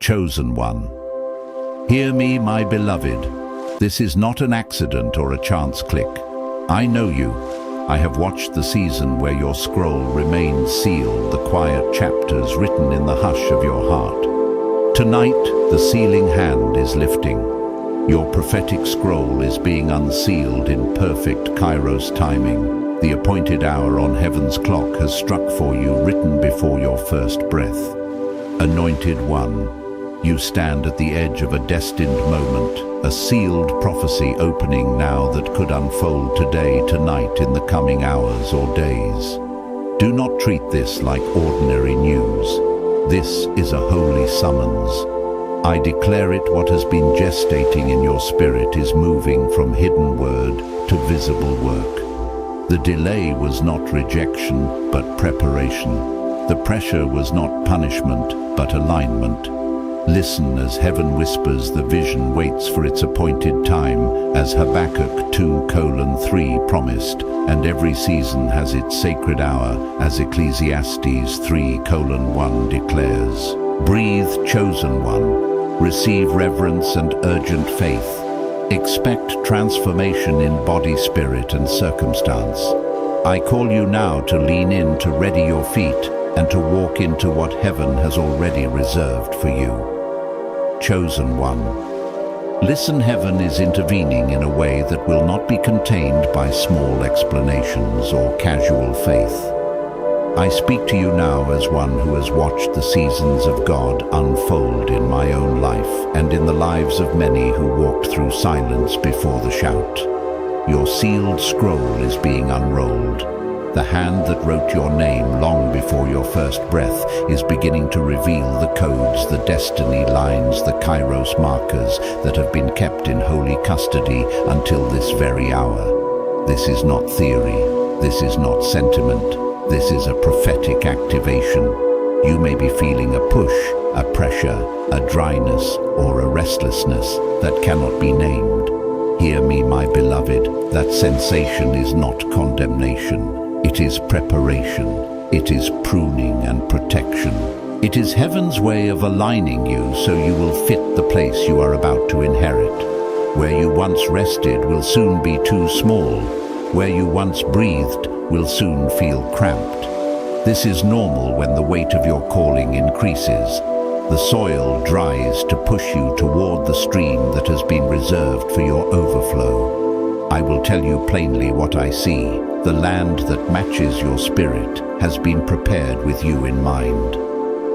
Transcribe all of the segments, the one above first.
Chosen one. Hear me, my beloved. This is not an accident or a chance click. I know you. I have watched the season where your scroll remains sealed, the quiet chapters written in the hush of your heart. Tonight, the sealing hand is lifting. Your prophetic scroll is being unsealed in perfect Kairos timing. The appointed hour on heaven's clock has struck for you, written before your first breath. Anointed one, you stand at the edge of a destined moment, a sealed prophecy opening now that could unfold today, tonight, in the coming hours or days. Do not treat this like ordinary news. This is a holy summons. I declare it, what has been gestating in your spirit is moving from hidden word to visible work. The delay was not rejection, but preparation. The pressure was not punishment, but alignment. Listen as heaven whispers, the vision waits for its appointed time, as Habakkuk 2:3 promised, and every season has its sacred hour, as Ecclesiastes 3:1 declares. Breathe, chosen one. Receive reverence and urgent faith. Expect transformation in body, spirit, and circumstance. I call you now to lean in, to ready your feet, and to walk into what heaven has already reserved for you. Chosen one. Listen, heaven is intervening in a way that will not be contained by small explanations or casual faith. I speak to you now as one who has watched the seasons of God unfold in my own life and in the lives of many who walked through silence before the shout. Your sealed scroll is being unrolled. The hand that wrote your name long before your first breath is beginning to reveal the codes, the destiny lines, the Kairos markers that have been kept in holy custody until this very hour. This is not theory. This is not sentiment. This is a prophetic activation. You may be feeling a push, a pressure, a dryness, or a restlessness that cannot be named. Hear me, my beloved, that sensation is not condemnation. It is preparation. It is pruning and protection. It is heaven's way of aligning you so you will fit the place you are about to inherit. Where you once rested will soon be too small. Where you once breathed will soon feel cramped. This is normal when the weight of your calling increases. The soil dries to push you toward the stream that has been reserved for your overflow. I will tell you plainly what I see. The land that matches your spirit has been prepared with you in mind.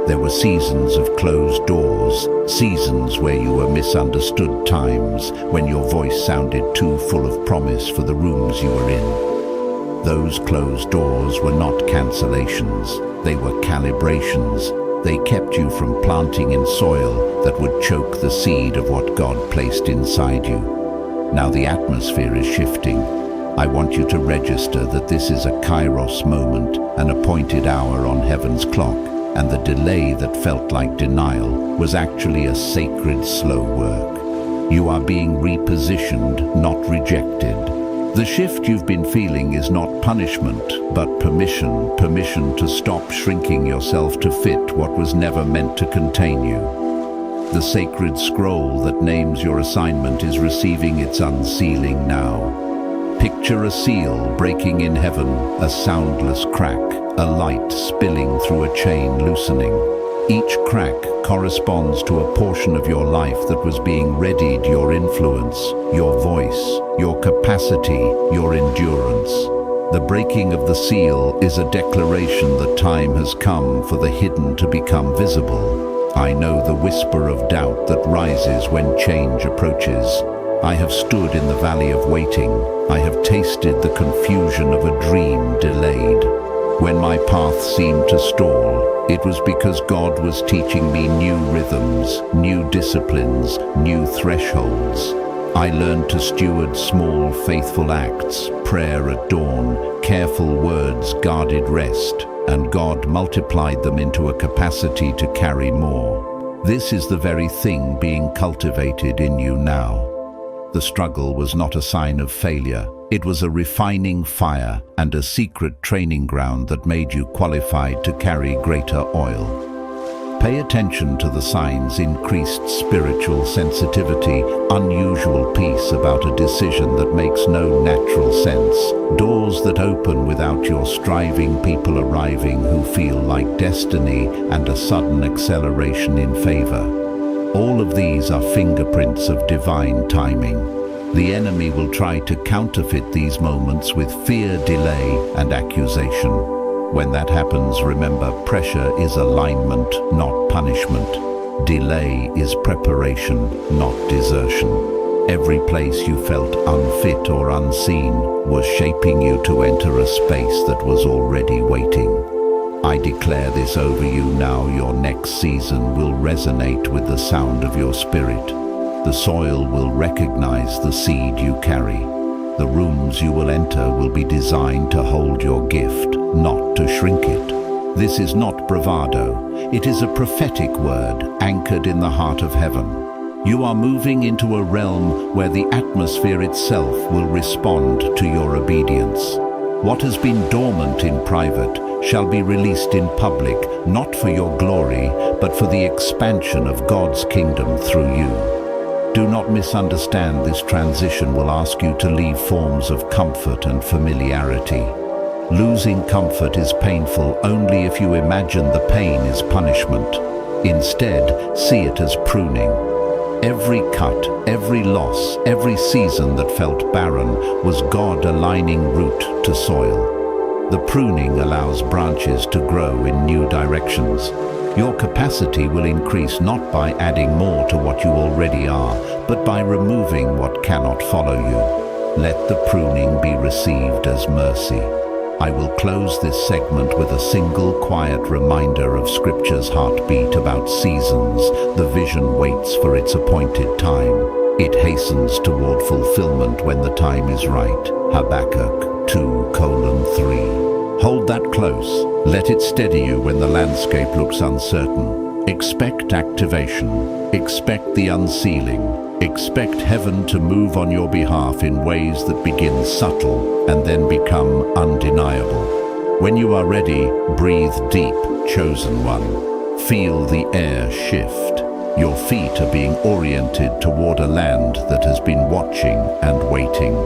There were seasons of closed doors, seasons where you were misunderstood, times when your voice sounded too full of promise for the rooms you were in. Those closed doors were not cancellations, they were calibrations. They kept you from planting in soil that would choke the seed of what God placed inside you. Now the atmosphere is shifting. I want you to register that this is a Kairos moment, an appointed hour on heaven's clock, and the delay that felt like denial was actually a sacred slow work. You are being repositioned, not rejected. The shift you've been feeling is not punishment, but permission. Permission to stop shrinking yourself to fit what was never meant to contain you. The sacred scroll that names your assignment is receiving its unsealing now. Picture a seal breaking in heaven, a soundless crack, a light spilling through a chain loosening. Each crack corresponds to a portion of your life that was being readied, your influence, your voice, your capacity, your endurance. The breaking of the seal is a declaration that time has come for the hidden to become visible. I know the whisper of doubt that rises when change approaches. I have stood in the valley of waiting. I have tasted the confusion of a dream delayed. When my path seemed to stall, it was because God was teaching me new rhythms, new disciplines, new thresholds. I learned to steward small, faithful acts, prayer at dawn, careful words, guarded rest, and God multiplied them into a capacity to carry more. This is the very thing being cultivated in you now. The struggle was not a sign of failure. It was a refining fire and a secret training ground that made you qualified to carry greater oil. Pay attention to the signs: increased spiritual sensitivity, unusual peace about a decision that makes no natural sense, doors that open without your striving, people arriving who feel like destiny, and a sudden acceleration in favor. All of these are fingerprints of divine timing. The enemy will try to counterfeit these moments with fear, delay, and accusation. When that happens, remember, pressure is alignment, not punishment. Delay is preparation, not desertion. Every place you felt unfit or unseen was shaping you to enter a space that was already waiting. I declare this over you now. Your next season will resonate with the sound of your spirit. The soil will recognize the seed you carry. The rooms you will enter will be designed to hold your gift, not to shrink it. This is not bravado. It is a prophetic word anchored in the heart of heaven. You are moving into a realm where the atmosphere itself will respond to your obedience. What has been dormant in private shall be released in public, not for your glory, but for the expansion of God's kingdom through you. Do not misunderstand, this transition will ask you to leave forms of comfort and familiarity. Losing comfort is painful only if you imagine the pain is punishment. Instead, see it as pruning. Every cut, every loss, every season that felt barren was God aligning root to soil. The pruning allows branches to grow in new directions. Your capacity will increase not by adding more to what you already are, but by removing what cannot follow you. Let the pruning be received as mercy. I will close this segment with a single quiet reminder of Scripture's heartbeat about seasons. The vision waits for its appointed time. It hastens toward fulfillment when the time is right. Habakkuk 2:3. Hold that close. Let it steady you when the landscape looks uncertain. Expect activation. Expect the unsealing. Expect heaven to move on your behalf in ways that begin subtle and then become undeniable. When you are ready, breathe deep, chosen one. Feel the air shift. Your feet are being oriented toward a land that has been watching and waiting.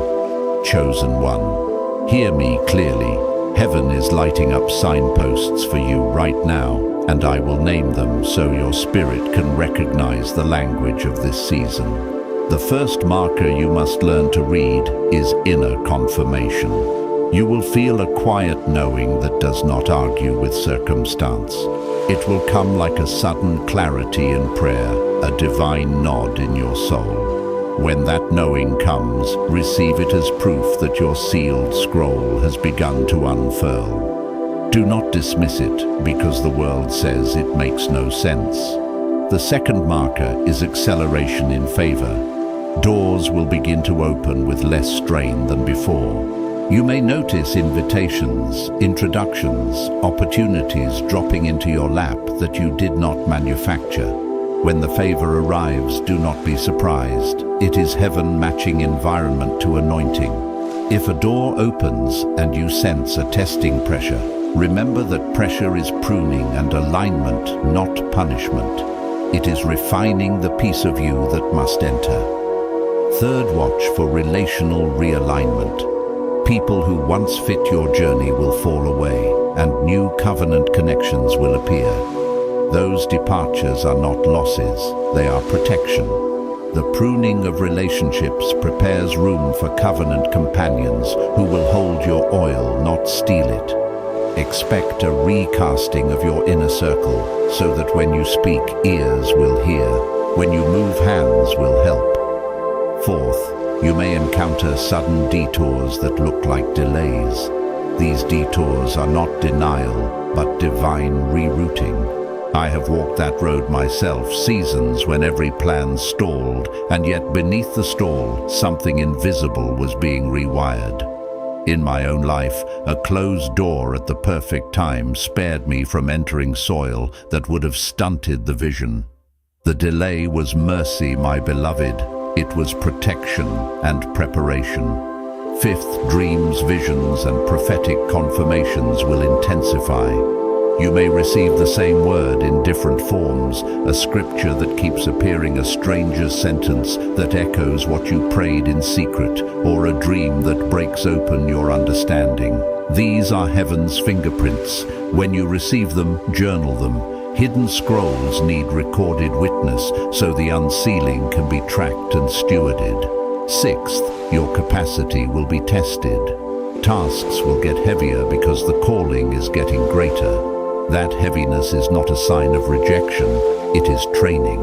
Chosen one, hear me clearly. Heaven is lighting up signposts for you right now, and I will name them so your spirit can recognize the language of this season. The first marker you must learn to read is inner confirmation. You will feel a quiet knowing that does not argue with circumstance. It will come like a sudden clarity in prayer, a divine nod in your soul. When that knowing comes, receive it as proof that your sealed scroll has begun to unfurl. Do not dismiss it because the world says it makes no sense. The second marker is acceleration in favor. Doors will begin to open with less strain than before. You may notice invitations, introductions, opportunities dropping into your lap that you did not manufacture. When the favor arrives, do not be surprised. It is heaven matching environment to anointing. If a door opens and you sense a testing pressure, remember that pressure is pruning and alignment, not punishment. It is refining the piece of you that must enter. Third, watch for relational realignment. People who once fit your journey will fall away, and new covenant connections will appear. Those departures are not losses, they are protection. The pruning of relationships prepares room for covenant companions who will hold your oil, not steal it. Expect a recasting of your inner circle so that when you speak, ears will hear. When you move, hands will help. Fourth, you may encounter sudden detours that look like delays. These detours are not denial, but divine rerouting. I have walked that road myself, seasons when every plan stalled, and yet beneath the stall, something invisible was being rewired. In my own life, a closed door at the perfect time spared me from entering soil that would have stunted the vision. The delay was mercy, my beloved. It was protection and preparation. Fifth, dreams, visions, and prophetic confirmations will intensify. You may receive the same word in different forms, a scripture that keeps appearing, a stranger's sentence that echoes what you prayed in secret, or a dream that breaks open your understanding. These are heaven's fingerprints. When you receive them, journal them. Hidden scrolls need recorded witness, so the unsealing can be tracked and stewarded. Sixth, your capacity will be tested. Tasks will get heavier because the calling is getting greater. That heaviness is not a sign of rejection, it is training.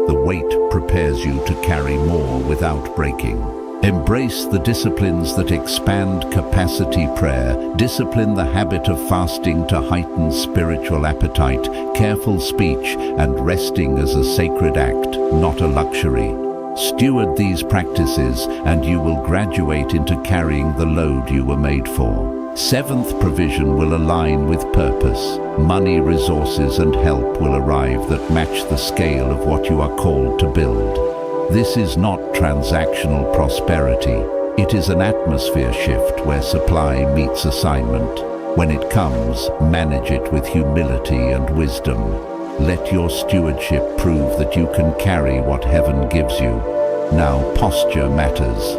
The weight prepares you to carry more without breaking. Embrace the disciplines that expand capacity: prayer, discipline the habit of fasting to heighten spiritual appetite, careful speech, and resting as a sacred act, not a luxury. Steward these practices and you will graduate into carrying the load you were made for. Seventh, provision will align with purpose. Money, resources, and help will arrive that match the scale of what you are called to build. This is not transactional prosperity. It is an atmosphere shift where supply meets assignment. When it comes, manage it with humility and wisdom. Let your stewardship prove that you can carry what heaven gives you. Now, posture matters.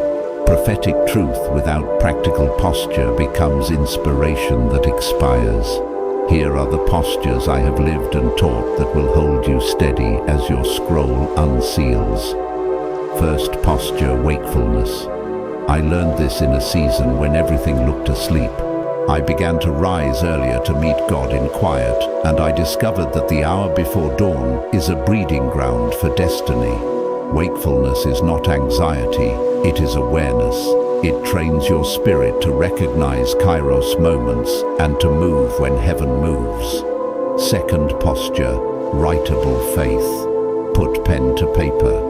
Prophetic truth without practical posture becomes inspiration that expires. Here are the postures I have lived and taught that will hold you steady as your scroll unseals. First posture, wakefulness. I learned this in a season when everything looked asleep. I began to rise earlier to meet God in quiet, and I discovered that the hour before dawn is a breeding ground for destiny. Wakefulness is not anxiety, it is awareness. It trains your spirit to recognize Kairos moments and to move when heaven moves. Second posture, writable faith. Put pen to paper.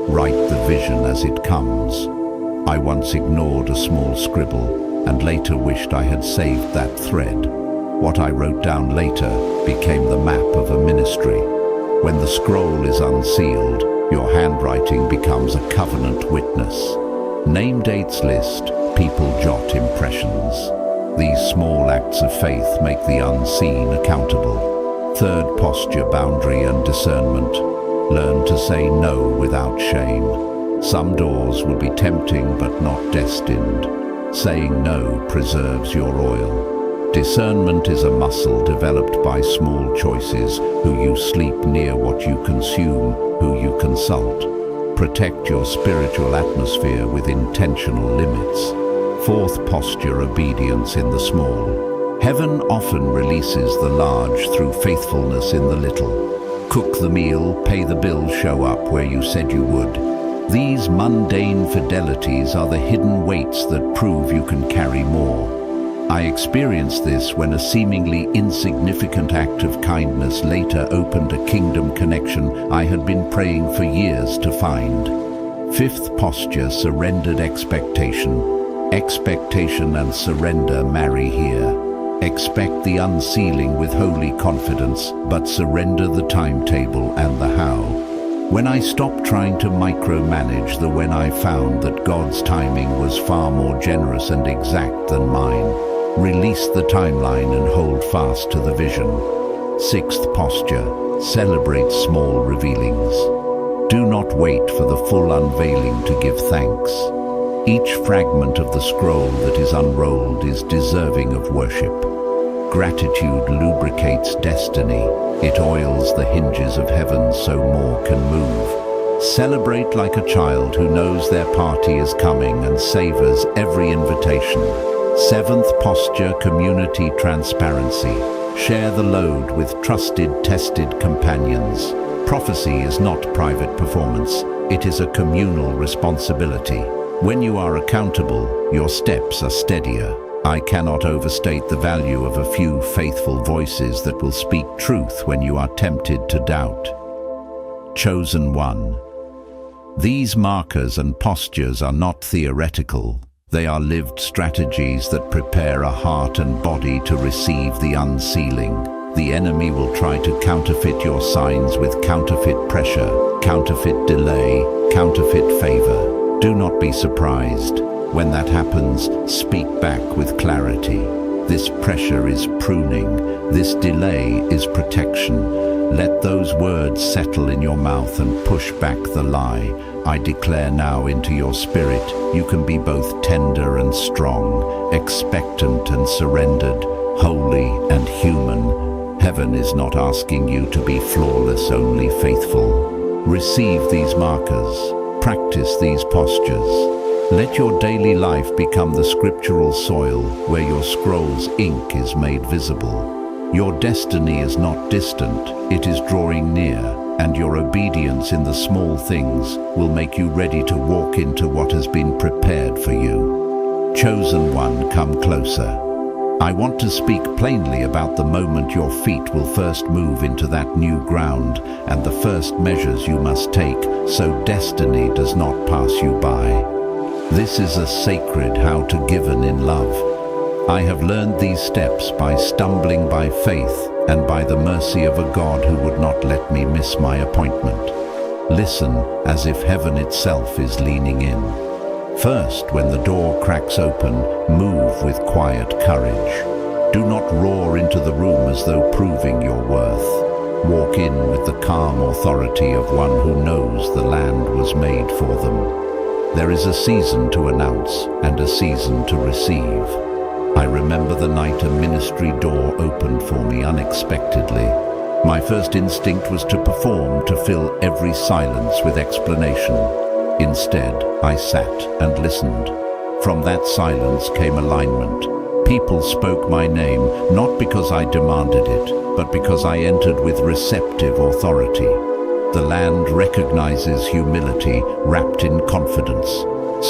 Write the vision as it comes. I once ignored a small scribble and later wished I had saved that thread. What I wrote down later became the map of a ministry. When the scroll is unsealed, your handwriting becomes a covenant witness. Name dates list, people jot impressions. These small acts of faith make the unseen accountable. Third posture, boundary and discernment. Learn to say no without shame. Some doors will be tempting but not destined. Saying no preserves your oil. Discernment is a muscle developed by small choices: who you sleep near, what you consume, who you consult. Protect your spiritual atmosphere with intentional limits. Fourth posture, obedience in the small. Heaven often releases the large through faithfulness in the little. Cook the meal, pay the bill, show up where you said you would. These mundane fidelities are the hidden weights that prove you can carry more. I experienced this when a seemingly insignificant act of kindness later opened a kingdom connection I had been praying for years to find. Fifth posture, surrendered expectation. Expectation and surrender marry here. Expect the unsealing with holy confidence, but surrender the timetable and the how. When I stopped trying to micromanage the when, I found that God's timing was far more generous and exact than mine. Release the timeline and hold fast to the vision. Sixth posture, celebrate small revealings. Do not wait for the full unveiling to give thanks. Each fragment of the scroll that is unrolled is deserving of worship. Gratitude lubricates destiny. It oils the hinges of heaven so more can move. Celebrate like a child who knows their party is coming and savors every invitation. Seventh posture, community transparency. Share the load with trusted, tested companions. Prophecy is not private performance. It is a communal responsibility. When you are accountable, your steps are steadier. I cannot overstate the value of a few faithful voices that will speak truth when you are tempted to doubt. Chosen one. These markers and postures are not theoretical. They are lived strategies that prepare a heart and body to receive the unsealing. The enemy will try to counterfeit your signs with counterfeit pressure, counterfeit delay, counterfeit favor. Do not be surprised. When that happens, speak back with clarity. This pressure is pruning. This delay is protection. Let those words settle in your mouth and push back the lie. I declare now into your spirit, you can be both tender and strong, expectant and surrendered, holy and human. Heaven is not asking you to be flawless, only faithful. Receive these markers. Practice these postures. Let your daily life become the scriptural soil where your scroll's ink is made visible. Your destiny is not distant, it is drawing near, and your obedience in the small things will make you ready to walk into what has been prepared for you. Chosen one, come closer. I want to speak plainly about the moment your feet will first move into that new ground and the first measures you must take so destiny does not pass you by. This is a sacred how to given in love. I have learned these steps by stumbling by faith and by the mercy of a God who would not let me miss my appointment. Listen as if heaven itself is leaning in. First, when the door cracks open, move with quiet courage. Do not roar into the room as though proving your worth. Walk in with the calm authority of one who knows the land was made for them. There is a season to announce and a season to receive. I remember the night a ministry door opened for me unexpectedly. My first instinct was to perform, to fill every silence with explanation. Instead, I sat and listened. From that silence came alignment. People spoke my name, not because I demanded it, but because I entered with receptive authority. The land recognizes humility wrapped in confidence.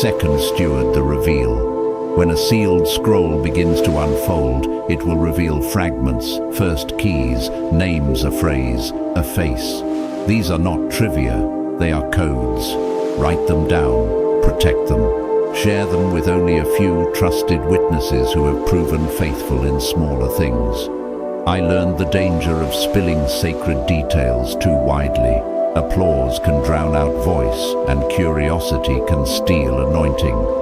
Second, steward the reveal. When a sealed scroll begins to unfold, it will reveal fragments, first keys, names, a phrase, a face. These are not trivia, they are codes. Write them down, protect them, share them with only a few trusted witnesses who have proven faithful in smaller things. I learned the danger of spilling sacred details too widely. Applause can drown out voice, and curiosity can steal anointing.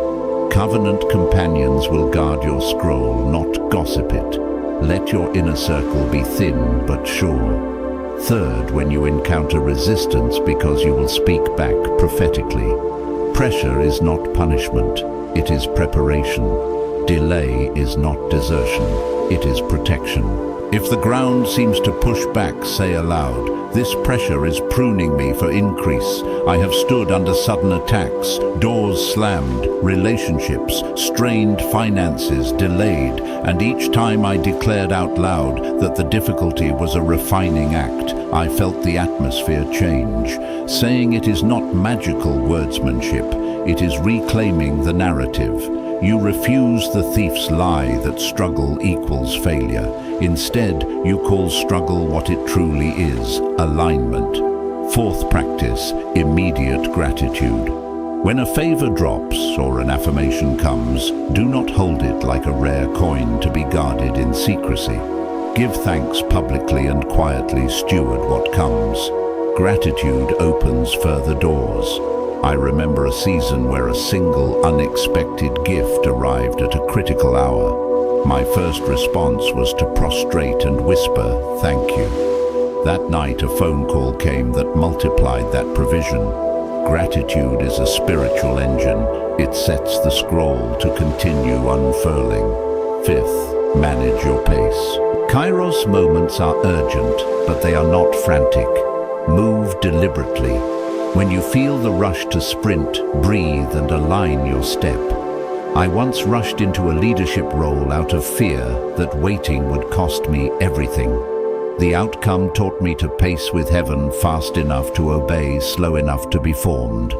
Covenant companions will guard your scroll, not gossip it. Let your inner circle be thin but sure. Third, when you encounter resistance because you will speak back prophetically. Pressure is not punishment, it is preparation. Delay is not desertion, it is protection. If the ground seems to push back, say aloud, this pressure is pruning me for increase. I have stood under sudden attacks, doors slammed, relationships strained, finances delayed, and each time I declared out loud that the difficulty was a refining act, I felt the atmosphere change. Saying it is not magical wordsmanship, it is reclaiming the narrative. You refuse the thief's lie that struggle equals failure. Instead, you call struggle what it truly is, alignment. Fourth practice, immediate gratitude. When a favor drops or an affirmation comes, do not hold it like a rare coin to be guarded in secrecy. Give thanks publicly and quietly steward what comes. Gratitude opens further doors. I remember a season where a single unexpected gift arrived at a critical hour. My first response was to prostrate and whisper, "Thank you." That night a phone call came that multiplied that provision. Gratitude is a spiritual engine. It sets the scroll to continue unfurling. Fifth, manage your pace. Kairos moments are urgent, but they are not frantic. Move deliberately. When you feel the rush to sprint, breathe and align your step. I once rushed into a leadership role out of fear that waiting would cost me everything. The outcome taught me to pace with heaven, fast enough to obey, slow enough to be formed.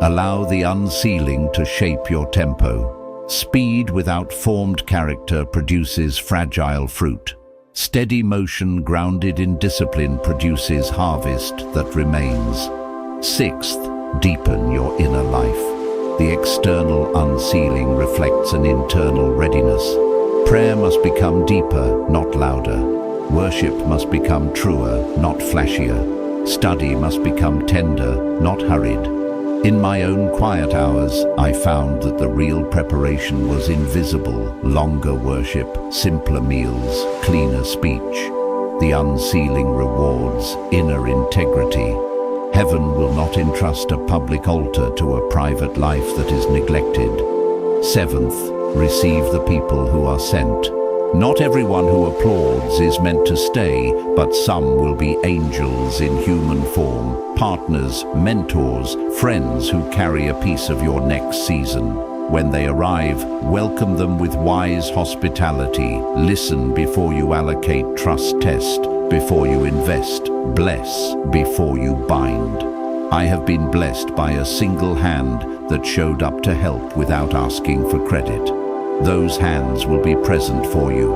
Allow the unsealing to shape your tempo. Speed without formed character produces fragile fruit. Steady motion grounded in discipline produces harvest that remains. Sixth, deepen your inner life. The external unsealing reflects an internal readiness. Prayer must become deeper, not louder. Worship must become truer, not flashier. Study must become tender, not hurried. In my own quiet hours, I found that the real preparation was invisible: longer worship, simpler meals, cleaner speech, the unsealing rewards, inner integrity. Heaven will not entrust a public altar to a private life that is neglected. Seventh, receive the people who are sent. Not everyone who applauds is meant to stay, but some will be angels in human form, partners, mentors, friends who carry a piece of your next season. When they arrive, welcome them with wise hospitality. Listen before you allocate, trust test before you invest, bless before you bind. I have been blessed by a single hand that showed up to help without asking for credit. Those hands will be present for you.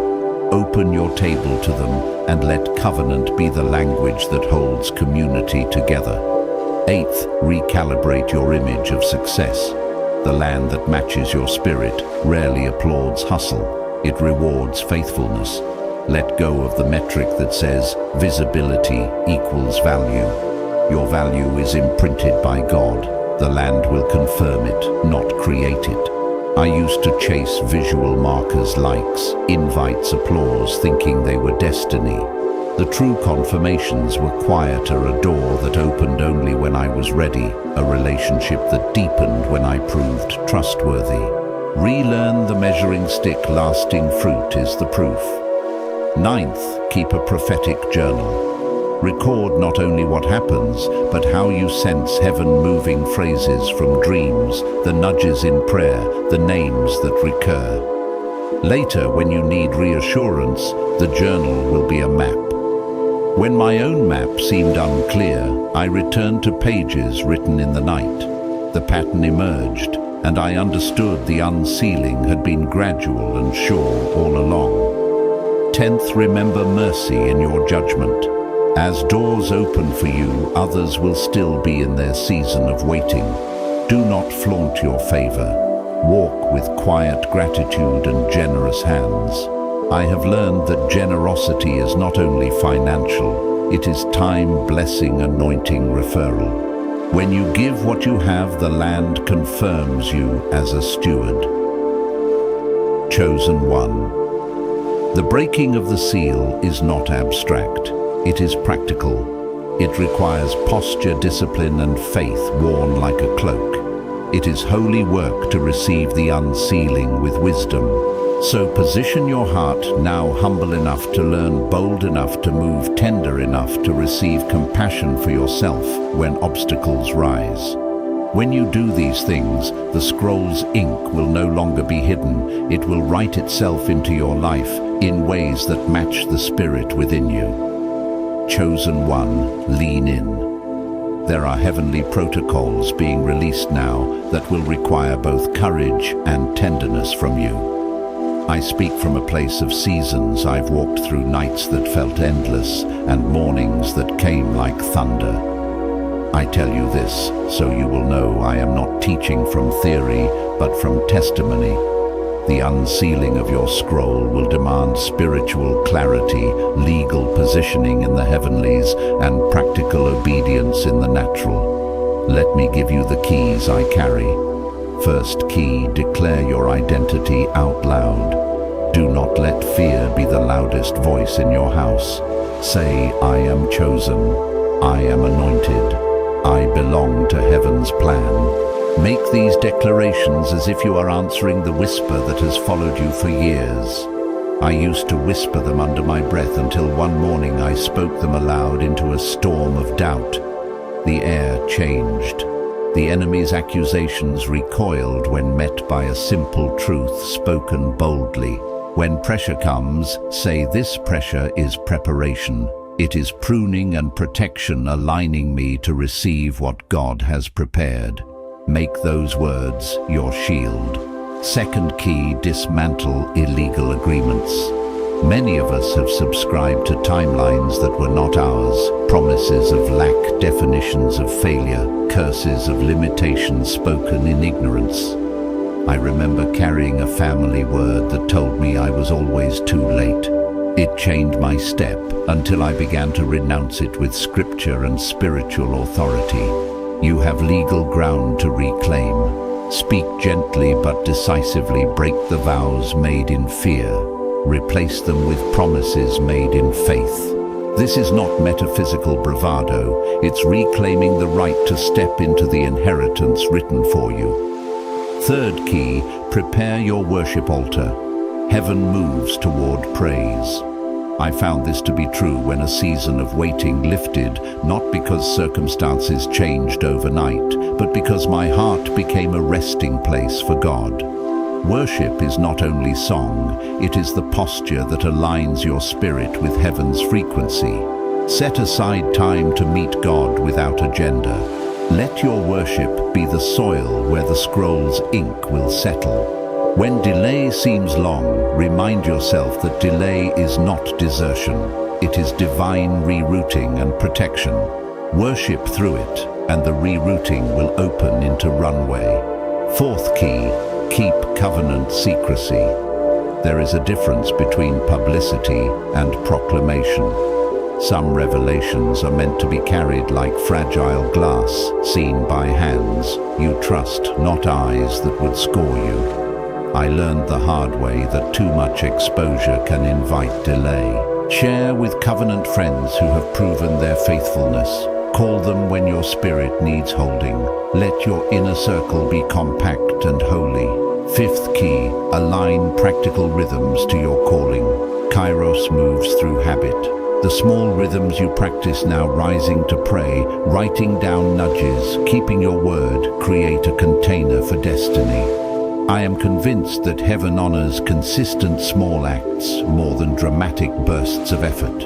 Open your table to them and let covenant be the language that holds community together. Eighth, recalibrate your image of success. The land that matches your spirit rarely applauds hustle. It rewards faithfulness. Let go of the metric that says visibility equals value. Your value is imprinted by God. The land will confirm it, not create it. I used to chase visual markers, likes, invites, applause, thinking they were destiny. The true confirmations were quieter, a door that opened only when I was ready, a relationship that deepened when I proved trustworthy. Relearn the measuring stick, lasting fruit is the proof. Ninth, keep a prophetic journal. Record not only what happens, but how you sense heaven-moving phrases from dreams, the nudges in prayer, the names that recur. Later, when you need reassurance, the journal will be a map. When my own map seemed unclear, I returned to pages written in the night. The pattern emerged, and I understood the unsealing had been gradual and sure all along. 10th, remember mercy in your judgment. As doors open for you, others will still be in their season of waiting. Do not flaunt your favor. Walk with quiet gratitude and generous hands. I have learned that generosity is not only financial, it is time, blessing, anointing, referral. When you give what you have, the land confirms you as a steward. Chosen one. The breaking of the seal is not abstract. It is practical. It requires posture, discipline, and faith worn like a cloak. It is holy work to receive the unsealing with wisdom. So position your heart, now humble enough to learn, bold enough to move, tender enough to receive compassion for yourself when obstacles rise. When you do these things, the scroll's ink will no longer be hidden. It will write itself into your life in ways that match the spirit within you. Chosen one, lean in. There are heavenly protocols being released now that will require both courage and tenderness from you. I speak from a place of seasons. I've walked through nights that felt endless and mornings that came like thunder. I tell you this so you will know I am not teaching from theory, but from testimony. The unsealing of your scroll will demand spiritual clarity, legal positioning in the heavenlies, and practical obedience in the natural. Let me give you the keys I carry. First key, declare your identity out loud. Do not let fear be the loudest voice in your house. Say, I am chosen, I am anointed, I belong to heaven's plan. Make these declarations as if you are answering the whisper that has followed you for years. I used to whisper them under my breath until one morning I spoke them aloud into a storm of doubt. The air changed. The enemy's accusations recoiled when met by a simple truth spoken boldly. When pressure comes, say, this pressure is preparation. It is pruning and protection, aligning me to receive what God has prepared. Make those words your shield. Second key, dismantle illegal agreements. Many of us have subscribed to timelines that were not ours, promises of lack, definitions of failure, curses of limitations spoken in ignorance. I remember carrying a family word that told me I was always too late. It chained my step until I began to renounce it with scripture and spiritual authority. You have legal ground to reclaim. Speak gently but decisively, break the vows made in fear. Replace them with promises made in faith. This is not metaphysical bravado, it's reclaiming the right to step into the inheritance written for you. Third key, prepare your worship altar. Heaven moves toward praise. I found this to be true when a season of waiting lifted, not because circumstances changed overnight, but because my heart became a resting place for God. Worship is not only song, it is the posture that aligns your spirit with heaven's frequency. Set aside time to meet God without agenda. Let your worship be the soil where the scroll's ink will settle. When delay seems long, remind yourself that delay is not desertion. It is divine rerouting and protection. Worship through it, and the rerouting will open into runway. Fourth key, keep covenant secrecy. There is a difference between publicity and proclamation. Some revelations are meant to be carried like fragile glass, seen by hands you trust, not eyes that would score you. I learned the hard way that too much exposure can invite delay. Share with covenant friends who have proven their faithfulness. Call them when your spirit needs holding. Let your inner circle be compact and holy. Fifth key, align practical rhythms to your calling. Kairos moves through habit. The small rhythms you practice now, rising to pray, writing down nudges, keeping your word, create a container for destiny. I am convinced that heaven honors consistent small acts more than dramatic bursts of effort.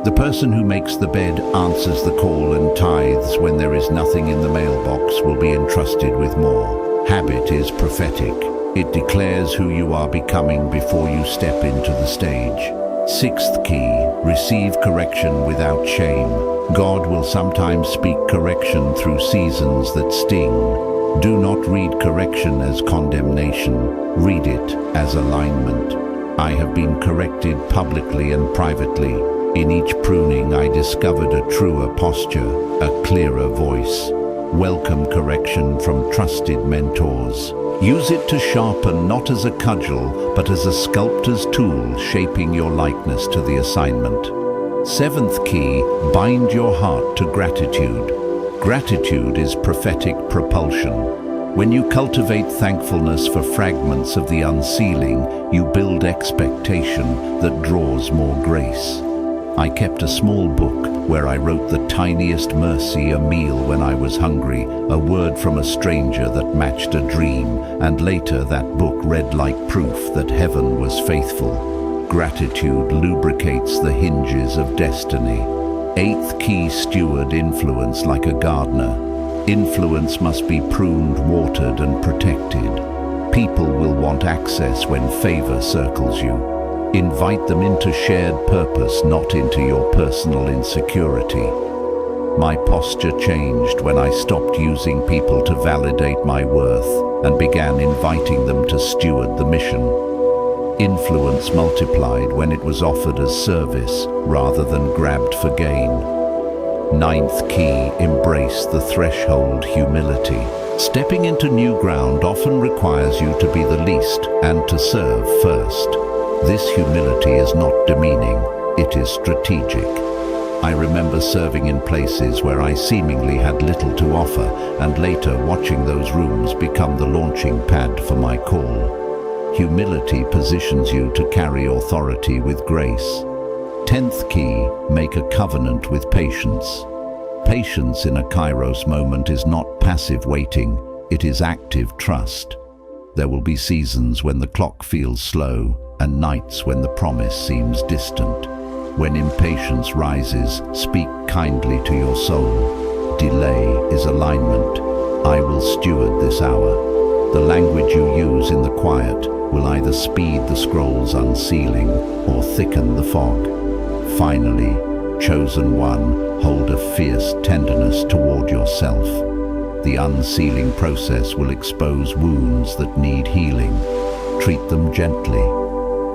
The person who makes the bed, answers the call and tithes when there is nothing in the mailbox will be entrusted with more. Habit is prophetic. It declares who you are becoming before you step into the stage. Sixth key, receive correction without shame. God will sometimes speak correction through seasons that sting. Do not read correction as condemnation. Read it as alignment. I have been corrected publicly and privately. In each pruning, I discovered a truer posture, a clearer voice. Welcome correction from trusted mentors. Use it to sharpen, not as a cudgel, but as a sculptor's tool, shaping your likeness to the assignment. Seventh key, bind your heart to gratitude. Gratitude is prophetic propulsion. When you cultivate thankfulness for fragments of the unsealing, you build expectation that draws more grace. I kept a small book where I wrote the tiniest mercy, a meal when I was hungry, a word from a stranger that matched a dream, and later that book read like proof that heaven was faithful. Gratitude lubricates the hinges of destiny. Eighth key, steward influence like a gardener. Influence must be pruned, watered, and protected. People will want access when favor circles you. Invite them into shared purpose, not into your personal insecurity. My posture changed when I stopped using people to validate my worth and began inviting them to steward the mission. Influence multiplied when it was offered as service rather than grabbed for gain. Ninth key, embrace the threshold humility. Stepping into new ground often requires you to be the least and to serve first. This humility is not demeaning, it is strategic. I remember serving in places where I seemingly had little to offer, and later watching those rooms become the launching pad for my call. Humility positions you to carry authority with grace. 10th key, make a covenant with patience. Patience in a Kairos moment is not passive waiting, it is active trust. There will be seasons when the clock feels slow and nights when the promise seems distant. When impatience rises, speak kindly to your soul. Delay is alignment. I will steward this hour. The language you use in the quiet will either speed the scroll's unsealing or thicken the fog. Finally, chosen one, hold a fierce tenderness toward yourself. The unsealing process will expose wounds that need healing. Treat them gently.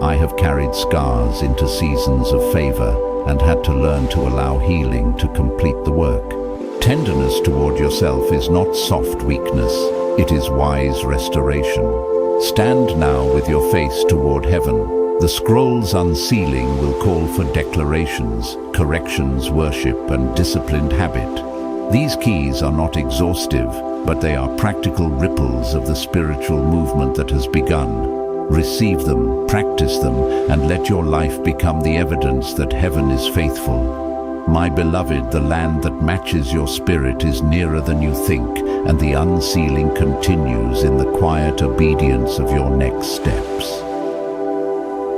I have carried scars into seasons of favor and had to learn to allow healing to complete the work. Tenderness toward yourself is not soft weakness, it is wise restoration. Stand now with your face toward heaven. The scroll's unsealing will call for declarations, corrections, worship, and disciplined habit. These keys are not exhaustive, but they are practical ripples of the spiritual movement that has begun. Receive them, practice them, and let your life become the evidence that heaven is faithful. My beloved, the land that matches your spirit is nearer than you think, and the unsealing continues in the quiet obedience of your next steps.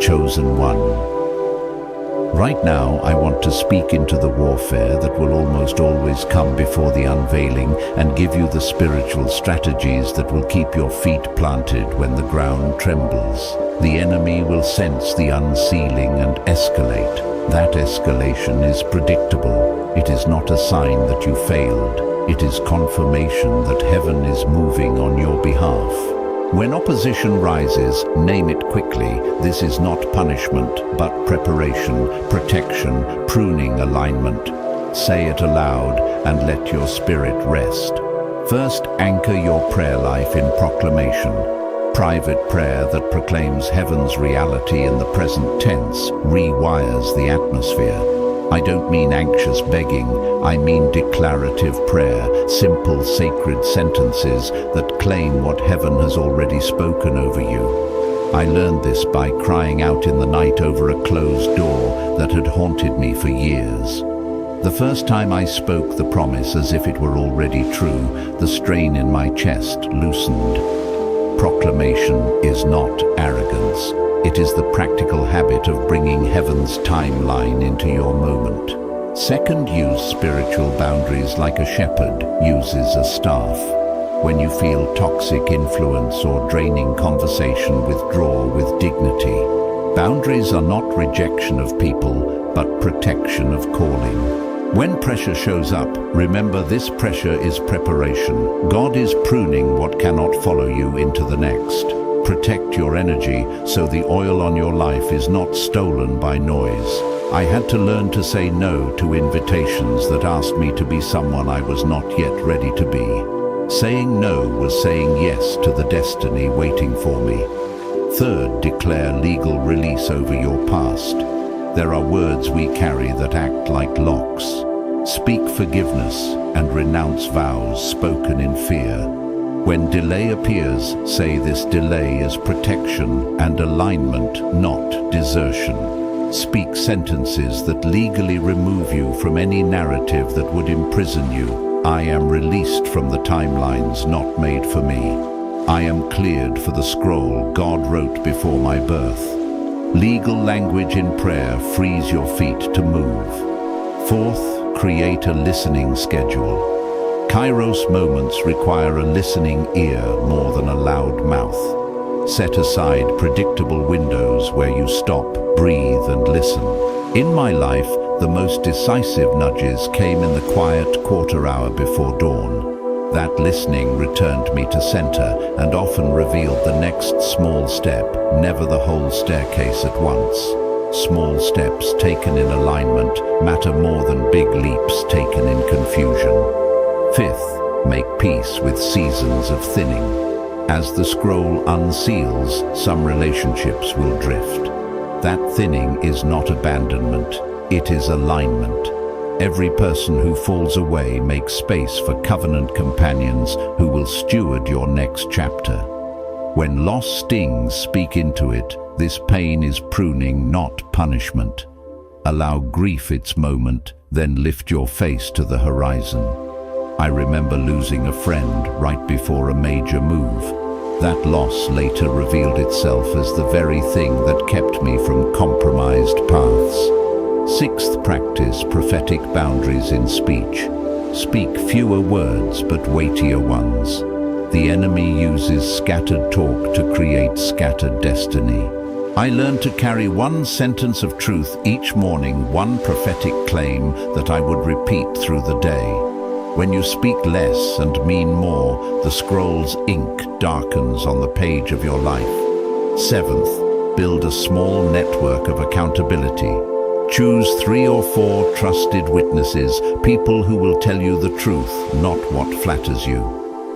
Chosen one. Right now, I want to speak into the warfare that will almost always come before the unveiling and give you the spiritual strategies that will keep your feet planted when the ground trembles. The enemy will sense the unsealing and escalate. That escalation is predictable. It is not a sign that you failed. It is confirmation that heaven is moving on your behalf. When opposition rises, name it quickly. This is not punishment, but preparation, protection, pruning, alignment. Say it aloud and let your spirit rest. First, anchor your prayer life in proclamation. Private prayer that proclaims heaven's reality in the present tense rewires the atmosphere. I don't mean anxious begging, I mean declarative prayer, simple sacred sentences that claim what heaven has already spoken over you. I learned this by crying out in the night over a closed door that had haunted me for years. The first time I spoke the promise as if it were already true, the strain in my chest loosened. Proclamation is not arrogance. It is the practical habit of bringing heaven's timeline into your moment. Second, use spiritual boundaries like a shepherd uses a staff. When you feel toxic influence or draining conversation, withdraw with dignity. Boundaries are not rejection of people, but protection of calling. When pressure shows up, remember this pressure is preparation. God is pruning what cannot follow you into the next. Protect your energy so the oil on your life is not stolen by noise. I had to learn to say no to invitations that asked me to be someone I was not yet ready to be. Saying no was saying yes to the destiny waiting for me. Third, declare legal release over your past. There are words we carry that act like locks. Speak forgiveness and renounce vows spoken in fear. When delay appears, say this delay is protection and alignment, not desertion. Speak sentences that legally remove you from any narrative that would imprison you. I am released from the timelines not made for me. I am cleared for the scroll God wrote before my birth. Legal language in prayer frees your feet to move. Fourth, create a listening schedule. Kairos moments require a listening ear more than a loud mouth. Set aside predictable windows where you stop, breathe, and listen. In my life, the most decisive nudges came in the quiet quarter hour before dawn. That listening returned me to center and often revealed the next small step, never the whole staircase at once. Small steps taken in alignment matter more than big leaps taken in confusion. Fifth, make peace with seasons of thinning. As the scroll unseals, some relationships will drift. That thinning is not abandonment, it is alignment. Every person who falls away makes space for covenant companions who will steward your next chapter. When loss stings, speak into it. This pain is pruning, not punishment. Allow grief its moment, then lift your face to the horizon. I remember losing a friend right before a major move. That loss later revealed itself as the very thing that kept me from compromised paths. Sixth, practice prophetic boundaries in speech. Speak fewer words but weightier ones. The enemy uses scattered talk to create scattered destiny. I learned to carry one sentence of truth each morning, one prophetic claim that I would repeat through the day. When you speak less and mean more, the scroll's ink darkens on the page of your life. Seventh, build a small network of accountability. Choose 3 or 4 trusted witnesses, people who will tell you the truth, not what flatters you.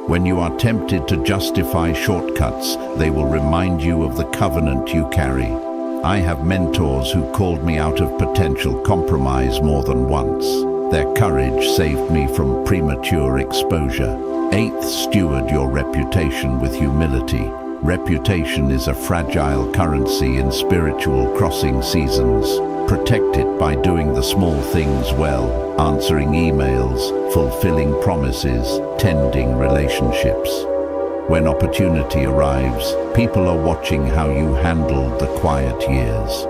When you are tempted to justify shortcuts, they will remind you of the covenant you carry. I have mentors who called me out of potential compromise more than once. Their courage saved me from premature exposure. 8th, steward your reputation with humility. Reputation is a fragile currency in spiritual crossing seasons. Protect it by doing the small things well, answering emails, fulfilling promises, tending relationships. When opportunity arrives, people are watching how you handled the quiet years.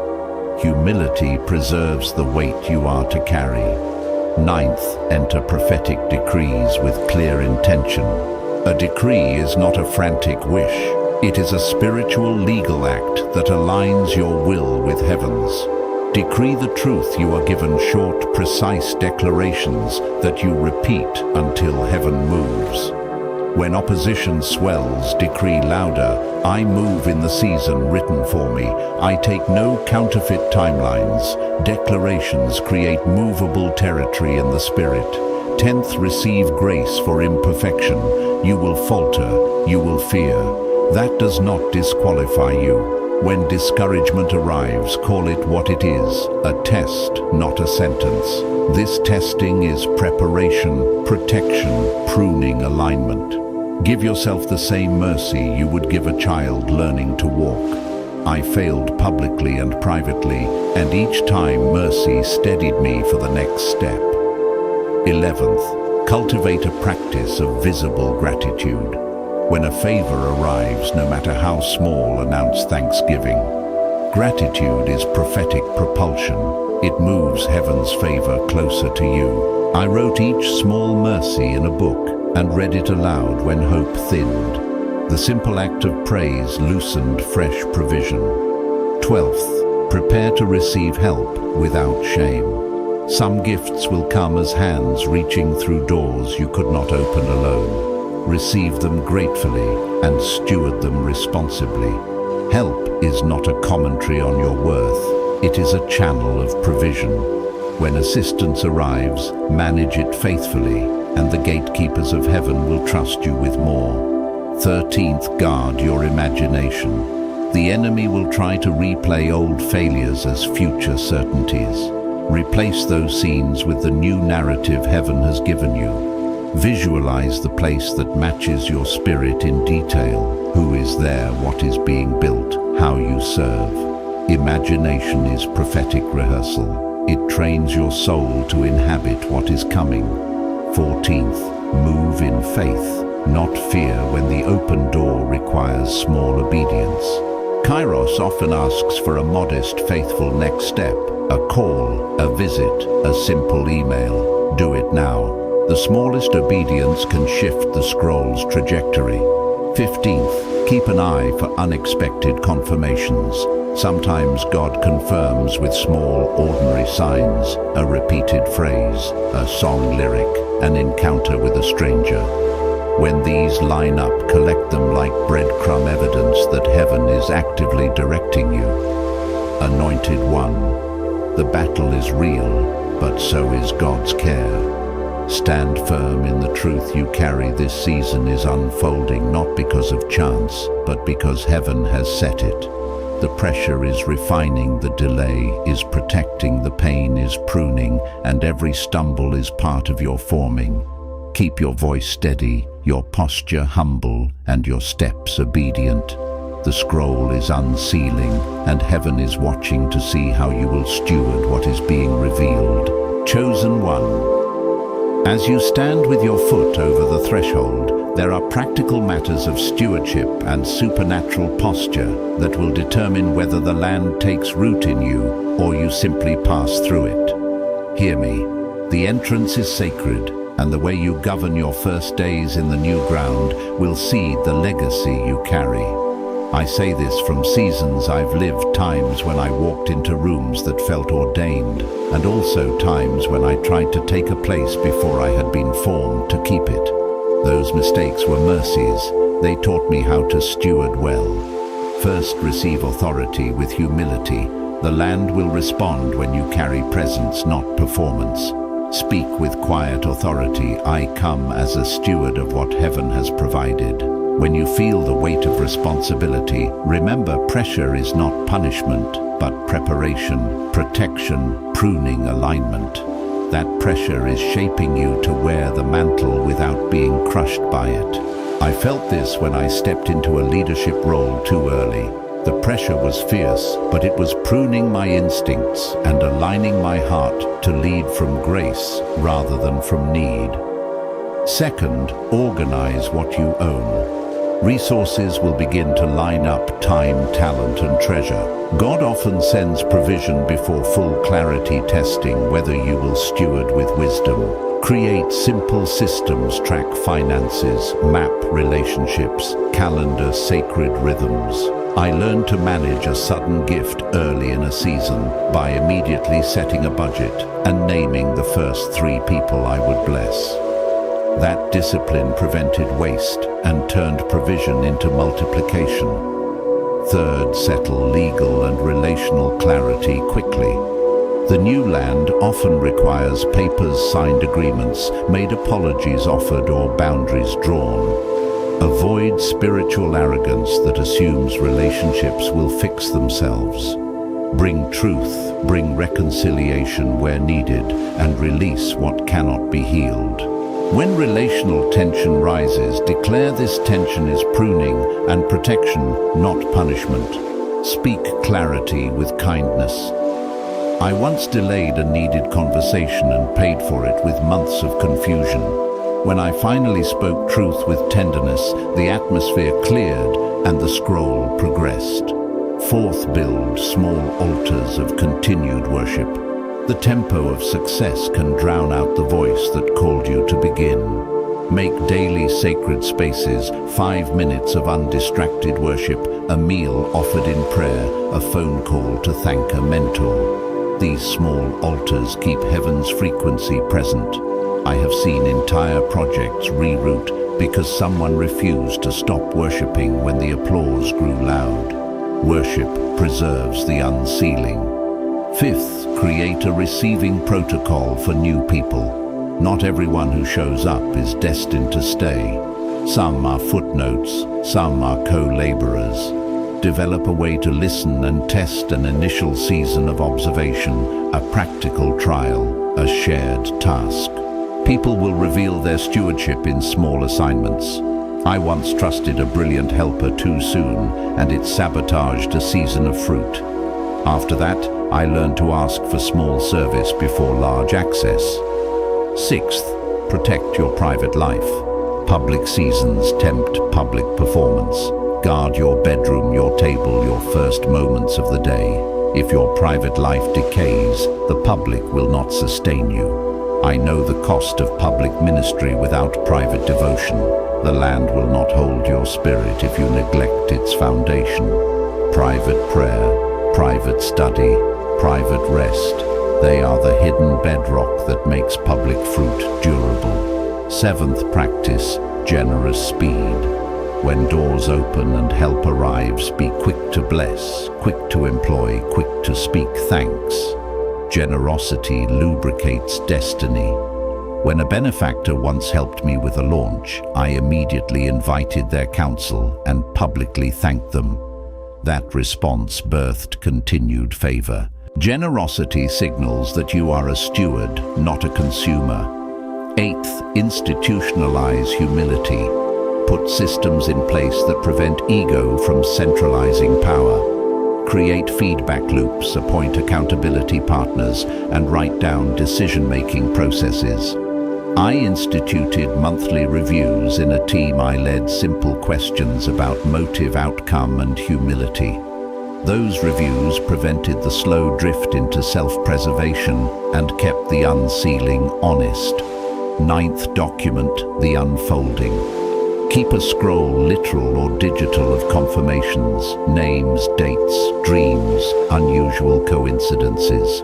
Humility preserves the weight you are to carry. 9th, enter prophetic decrees with clear intention. A decree is not a frantic wish. It is a spiritual legal act that aligns your will with heaven's. Decree the truth. You are given short, precise declarations that you repeat until heaven moves. When opposition swells, decree louder. I move in the season written for me. I take no counterfeit timelines. Declarations create movable territory in the spirit. 10th, receive grace for imperfection. You will falter, you will fear. That does not disqualify you. When discouragement arrives, call it what it is, a test, not a sentence. This testing is preparation, protection, pruning, alignment. Give yourself the same mercy you would give a child learning to walk. I failed publicly and privately, and each time mercy steadied me for the next step. 11th, cultivate a practice of visible gratitude. When a favor arrives, no matter how small, announce thanksgiving. Gratitude is prophetic propulsion. It moves heaven's favor closer to you. I wrote each small mercy in a book and read it aloud when hope thinned. The simple act of praise loosened fresh provision. 12th, prepare to receive help without shame. Some gifts will come as hands reaching through doors you could not open alone. Receive them gratefully and steward them responsibly. Help is not a commentary on your worth. It is a channel of provision. When assistance arrives, manage it faithfully, and the gatekeepers of heaven will trust you with more. 13th, guard your imagination. The enemy will try to replay old failures as future certainties. Replace those scenes with the new narrative heaven has given you. Visualize the place that matches your spirit in detail. Who is there, what is being built, how you serve. Imagination is prophetic rehearsal. It trains your soul to inhabit what is coming. 14th, move in faith, not fear when the open door requires small obedience. Kairos often asks for a modest, faithful next step, a call, a visit, a simple email. Do it now. The smallest obedience can shift the scroll's trajectory. 15th, keep an eye for unexpected confirmations. Sometimes God confirms with small, ordinary signs, a repeated phrase, a song lyric, an encounter with a stranger. When these line up, collect them like breadcrumb evidence that heaven is actively directing you. Anointed one, the battle is real, but so is God's care. Stand firm in the truth you carry. This season is unfolding not because of chance, but because heaven has set it. The pressure is refining, the delay is protecting, the pain is pruning, and every stumble is part of your forming. Keep your voice steady, your posture humble, and your steps obedient. The scroll is unsealing, and heaven is watching to see how you will steward what is being revealed. Chosen one. As you stand with your foot over the threshold, there are practical matters of stewardship and supernatural posture that will determine whether the land takes root in you or you simply pass through it. Hear me, the entrance is sacred, and the way you govern your first days in the new ground will seed the legacy you carry. I say this from seasons I've lived, times when I walked into rooms that felt ordained, and also times when I tried to take a place before I had been formed to keep it. Those mistakes were mercies. They taught me how to steward well. First, receive authority with humility. The land will respond when you carry presence, not performance. Speak with quiet authority. I come as a steward of what heaven has provided. When you feel the weight of responsibility, remember pressure is not punishment, but preparation, protection, pruning, alignment. That pressure is shaping you to wear the mantle without being crushed by it. I felt this when I stepped into a leadership role too early. The pressure was fierce, but it was pruning my instincts and aligning my heart to lead from grace rather than from need. Second, organize what you own. Resources will begin to line up: time, talent, and treasure. God often sends provision before full clarity testing whether you will steward with wisdom. Create simple systems, track finances, map relationships, calendar sacred rhythms. I learned to manage a sudden gift early in a season by immediately setting a budget and naming the first 3 people I would bless. That discipline prevented waste and turned provision into multiplication. Third, settle legal and relational clarity quickly. The new land often requires papers, signed agreements, made apologies offered, or boundaries drawn. Avoid spiritual arrogance that assumes relationships will fix themselves. Bring truth, bring reconciliation where needed, and release what cannot be healed. When relational tension rises, declare this tension is pruning and protection, not punishment. Speak clarity with kindness. I once delayed a needed conversation and paid for it with months of confusion. When I finally spoke truth with tenderness, the atmosphere cleared and the scroll progressed. Fourth, build small altars of continued worship. The tempo of success can drown out the voice that called you to begin. Make daily sacred spaces, 5 minutes of undistracted worship, a meal offered in prayer, a phone call to thank a mentor. These small altars keep heaven's frequency present. I have seen entire projects reroute because someone refused to stop worshipping when the applause grew loud. Worship preserves the unsealing. Fifth, create a receiving protocol for new people. Not everyone who shows up is destined to stay. Some are footnotes, some are co-laborers. Develop a way to listen and test an initial season of observation, a practical trial, a shared task. People will reveal their stewardship in small assignments. I once trusted a brilliant helper too soon, and it sabotaged a season of fruit. After that, I learned to ask for small service before large access. Sixth, protect your private life. Public seasons tempt public performance. Guard your bedroom, your table, your first moments of the day. If your private life decays, the public will not sustain you. I know the cost of public ministry without private devotion. The land will not hold your spirit if you neglect its foundation. Private prayer, private study, private rest. They are the hidden bedrock that makes public fruit durable. Seventh, practice generous speed. When doors open and help arrives, be quick to bless, quick to employ, quick to speak thanks. Generosity lubricates destiny. When a benefactor once helped me with a launch, I immediately invited their counsel and publicly thanked them. That response birthed continued favor. Generosity signals that you are a steward, not a consumer. Eighth, institutionalize humility. Put systems in place that prevent ego from centralizing power. Create feedback loops, appoint accountability partners, and write down decision-making processes. I instituted monthly reviews in a team I led, simple questions about motive, outcome, and humility. Those reviews prevented the slow drift into self-preservation and kept the unsealing honest. Ninth, document the unfolding. Keep a scroll, literal or digital, of confirmations, names, dates, dreams, unusual coincidences.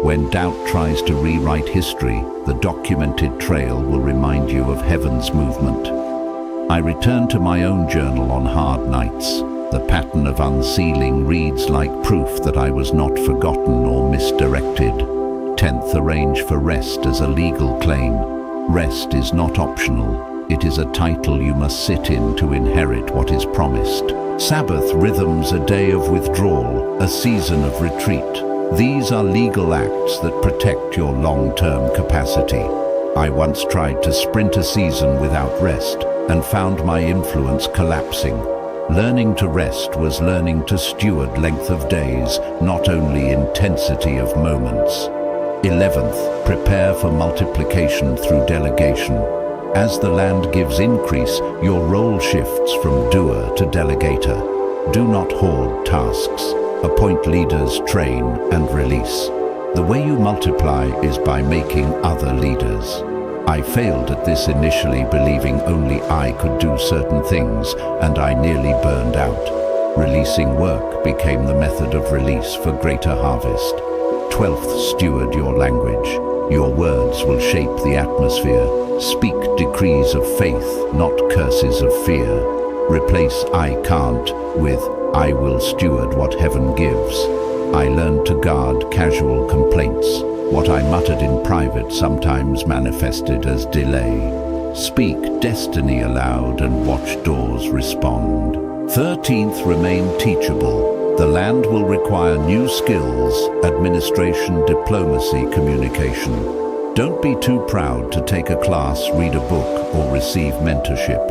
When doubt tries to rewrite history, the documented trail will remind you of heaven's movement. I return to my own journal on hard nights. The pattern of unsealing reads like proof that I was not forgotten or misdirected. 10th, arrange for rest as a legal claim. Rest is not optional. It is a title you must sit in to inherit what is promised. Sabbath rhythms a day of withdrawal, a season of retreat. These are legal acts that protect your long-term capacity. I once tried to sprint a season without rest and found my influence collapsing. Learning to rest was learning to steward length of days, not only intensity of moments. 11th, prepare for multiplication through delegation. As the land gives increase, your role shifts from doer to delegator. Do not hoard tasks. Appoint leaders, train, and release. The way you multiply is by making other leaders. I failed at this initially, believing only I could do certain things, and I nearly burned out. Releasing work became the method of release for greater harvest. 12th, steward your language. Your words will shape the atmosphere. Speak decrees of faith, not curses of fear. Replace "I can't" with "I will steward what heaven gives." I learned to guard casual complaints. What I muttered in private sometimes manifested as delay. Speak destiny aloud and watch doors respond. 13th, remain teachable. The land will require new skills: administration, diplomacy, communication. Don't be too proud to take a class, read a book, or receive mentorship.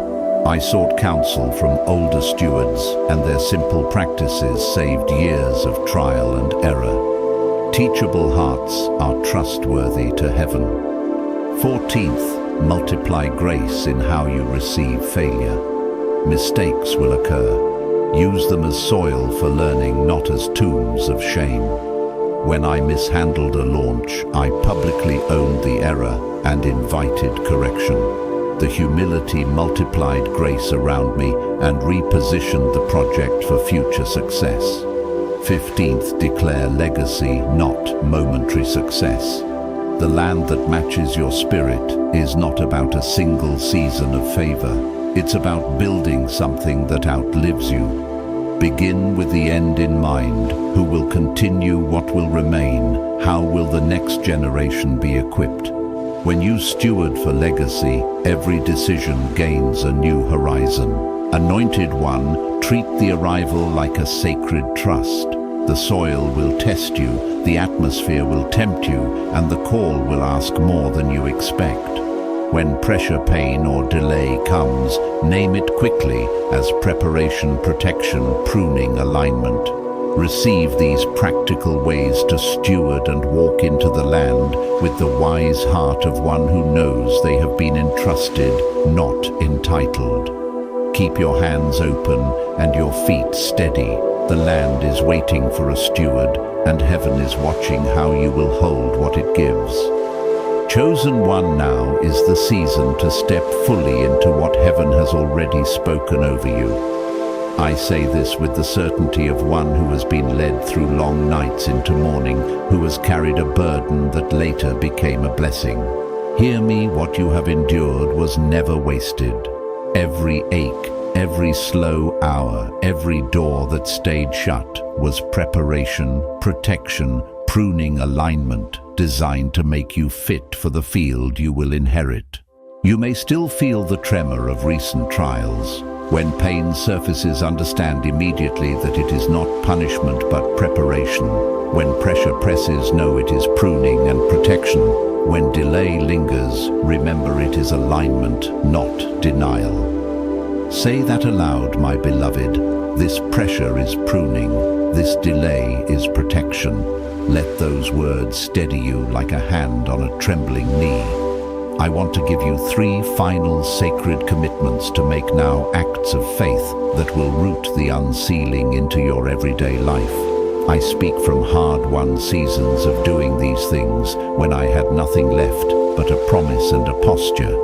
I sought counsel from older stewards, and their simple practices saved years of trial and error. Teachable hearts are trustworthy to heaven. 14th, multiply grace in how you receive failure. Mistakes will occur. Use them as soil for learning, not as tombs of shame. When I mishandled a launch, I publicly owned the error and invited correction. The humility multiplied grace around me and repositioned the project for future success. 15th, declare legacy, not momentary success. The land that matches your spirit is not about a single season of favor. It's about building something that outlives you. Begin with the end in mind. Who will continue? What will remain? How will the next generation be equipped? When you steward for legacy, every decision gains a new horizon. Anointed one, treat the arrival like a sacred trust. The soil will test you, the atmosphere will tempt you, and the call will ask more than you expect. When pressure, pain, or delay comes, name it quickly as preparation, protection, pruning, alignment. Receive these practical ways to steward and walk into the land with the wise heart of one who knows they have been entrusted, not entitled. Keep your hands open and your feet steady. The land is waiting for a steward, and heaven is watching how you will hold what it gives. Chosen one, now is the season to step fully into what heaven has already spoken over you. I say this with the certainty of one who has been led through long nights into morning, who has carried a burden that later became a blessing. Hear me, what you have endured was never wasted. Every ache, every slow hour, every door that stayed shut was preparation, protection, pruning, alignment, designed to make you fit for the field you will inherit. You may still feel the tremor of recent trials. When pain surfaces, understand immediately that it is not punishment but preparation. When pressure presses, know it is pruning and protection. When delay lingers, remember it is alignment, not denial. Say that aloud, my beloved. This pressure is pruning. This delay is protection. Let those words steady you like a hand on a trembling knee. I want to give you 3 final sacred commitments to make now, acts of faith that will root the unsealing into your everyday life. I speak from hard-won seasons of doing these things when I had nothing left but a promise and a posture.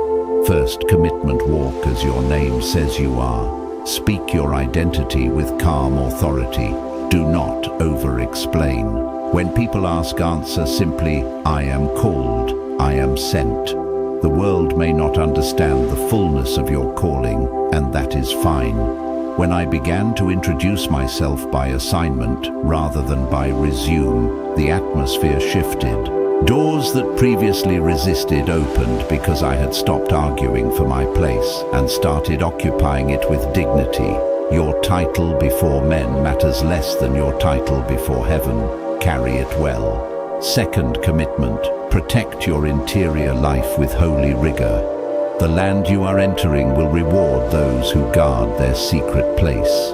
First commitment: walk as your name says you are. Speak your identity with calm authority. Do not over-explain. When people ask, answer simply, I am called, I am sent. The world may not understand the fullness of your calling, and that is fine. When I began to introduce myself by assignment rather than by resume, the atmosphere shifted. Doors that previously resisted opened because I had stopped arguing for my place and started occupying it with dignity. Your title before men matters less than your title before heaven. Carry it well. Second commitment: protect your interior life with holy rigor. The land you are entering will reward those who guard their secret place.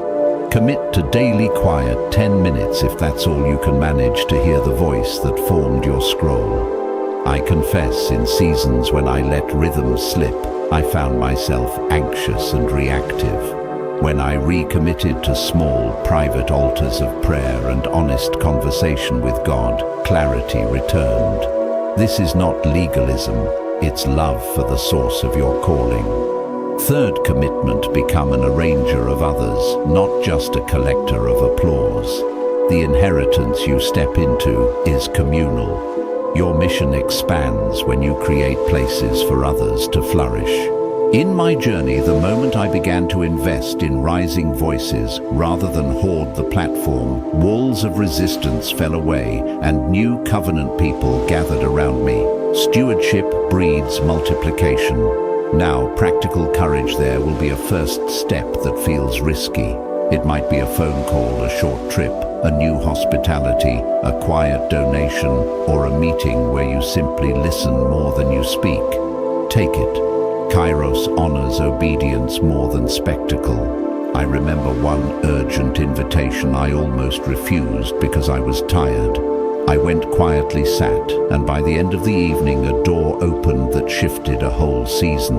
Commit to daily quiet 10 minutes if that's all you can manage to hear the voice that formed your scroll. I confess, in seasons when I let rhythm slip, I found myself anxious and reactive. When I recommitted to small, private altars of prayer and honest conversation with God, clarity returned. This is not legalism, it's love for the source of your calling. Third commitment: become an arranger of others, not just a collector of applause. The inheritance you step into is communal. Your mission expands when you create places for others to flourish. In my journey, the moment I began to invest in rising voices rather than hoard the platform, walls of resistance fell away and new covenant people gathered around me. Stewardship breeds multiplication. Now, practical courage there will be a first step that feels risky. It might be a phone call, a short trip, a new hospitality, a quiet donation, or a meeting where you simply listen more than you speak. Take it. Kairos honors obedience more than spectacle. I remember one urgent invitation I almost refused because I was tired. I went quietly, sat, and by the end of the evening a door opened that shifted a whole season.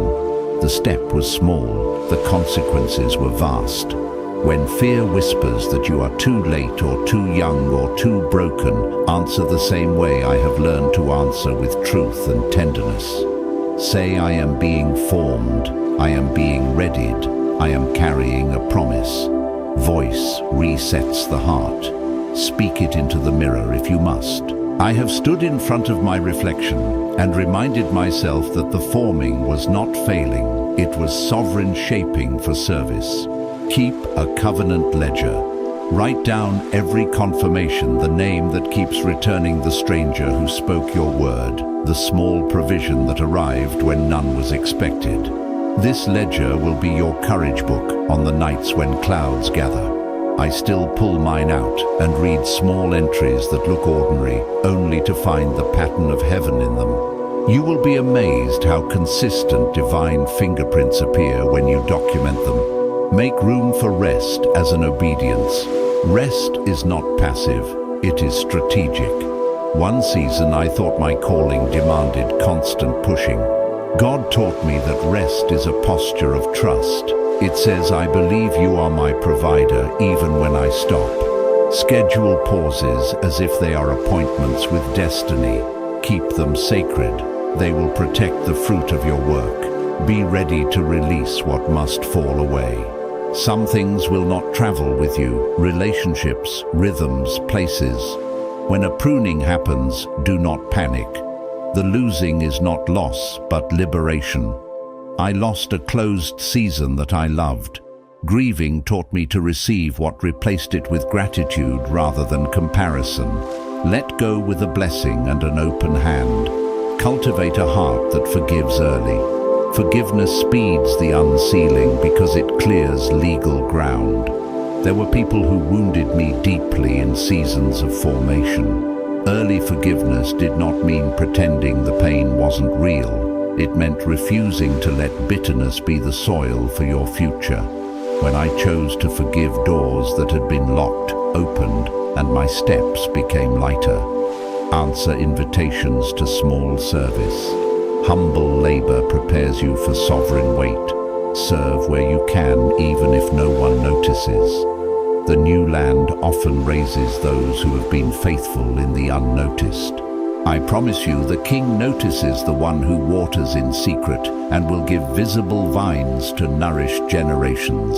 The step was small, the consequences were vast. When fear whispers that you are too late or too young or too broken, answer the same way I have learned to answer, with truth and tenderness. Say, I am being formed, I am being readied, I am carrying a promise. Voice resets the heart. Speak it into the mirror if you must. I have stood in front of my reflection and reminded myself that the forming was not failing, it was sovereign shaping for service. Keep a covenant ledger. Write down every confirmation, the name that keeps returning, the stranger who spoke your word, the small provision that arrived when none was expected. This ledger will be your courage book on the nights when clouds gather. I still pull mine out and read small entries that look ordinary, only to find the pattern of heaven in them. You will be amazed how consistent divine fingerprints appear when you document them. Make room for rest as an obedience. Rest is not passive, it is strategic. One season I thought my calling demanded constant pushing. God taught me that rest is a posture of trust. It says, I believe you are my provider even when I stop. Schedule pauses as if they are appointments with destiny. Keep them sacred. They will protect the fruit of your work. Be ready to release what must fall away. Some things will not travel with you: relationships, rhythms, places. When a pruning happens, do not panic. The losing is not loss, but liberation. I lost a closed season that I loved. Grieving taught me to receive what replaced it with gratitude rather than comparison. Let go with a blessing and an open hand. Cultivate a heart that forgives early. Forgiveness speeds the unsealing because it clears legal ground. There were people who wounded me deeply in seasons of formation. Early forgiveness did not mean pretending the pain wasn't real. It meant refusing to let bitterness be the soil for your future. When I chose to forgive, doors that had been locked opened and my steps became lighter. Answer invitations to small service. Humble labor prepares you for sovereign weight. Serve where you can, even if no one notices. The new land often raises those who have been faithful in the unnoticed. I promise you, the King notices the one who waters in secret and will give visible vines to nourish generations.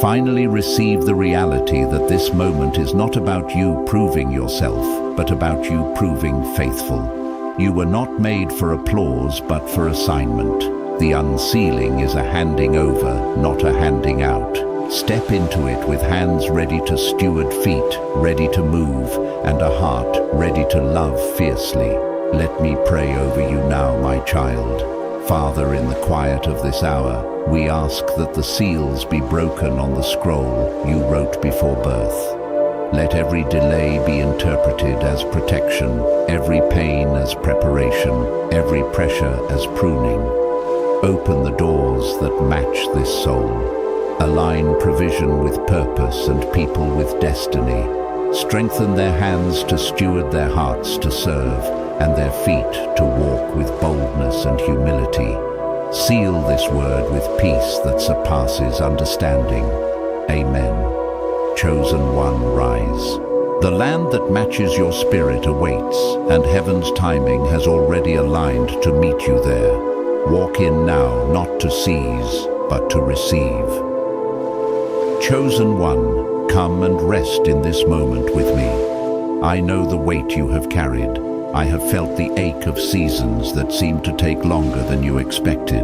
Finally, receive the reality that this moment is not about you proving yourself, but about you proving faithful. You were not made for applause, but for assignment. The unsealing is a handing over, not a handing out. Step into it with hands ready to steward, feet ready to move, and a heart ready to love fiercely. Let me pray over you now, my child. Father, in the quiet of this hour, we ask that the seals be broken on the scroll you wrote before birth. Let every delay be interpreted as protection, every pain as preparation, every pressure as pruning. Open the doors that match this soul. Align provision with purpose and people with destiny. Strengthen their hands to steward, their hearts to serve, and their feet to walk with boldness and humility. Seal this word with peace that surpasses understanding. Amen. Chosen one, rise. The land that matches your spirit awaits, and heaven's timing has already aligned to meet you there. Walk in now, not to seize, but to receive. Chosen one, come and rest in this moment with me. I know the weight you have carried. I have felt the ache of seasons that seem to take longer than you expected.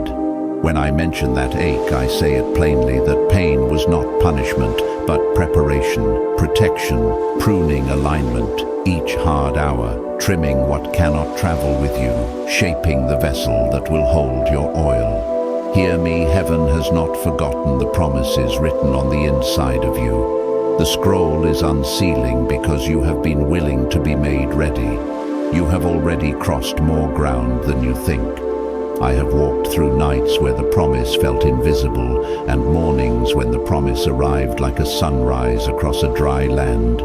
When I mention that ache, I say it plainly that pain was not punishment, but preparation, protection, pruning, alignment, each hard hour, trimming what cannot travel with you, shaping the vessel that will hold your oil. Hear me, heaven has not forgotten the promises written on the inside of you. The scroll is unsealing because you have been willing to be made ready. You have already crossed more ground than you think. I have walked through nights where the promise felt invisible and mornings when the promise arrived like a sunrise across a dry land.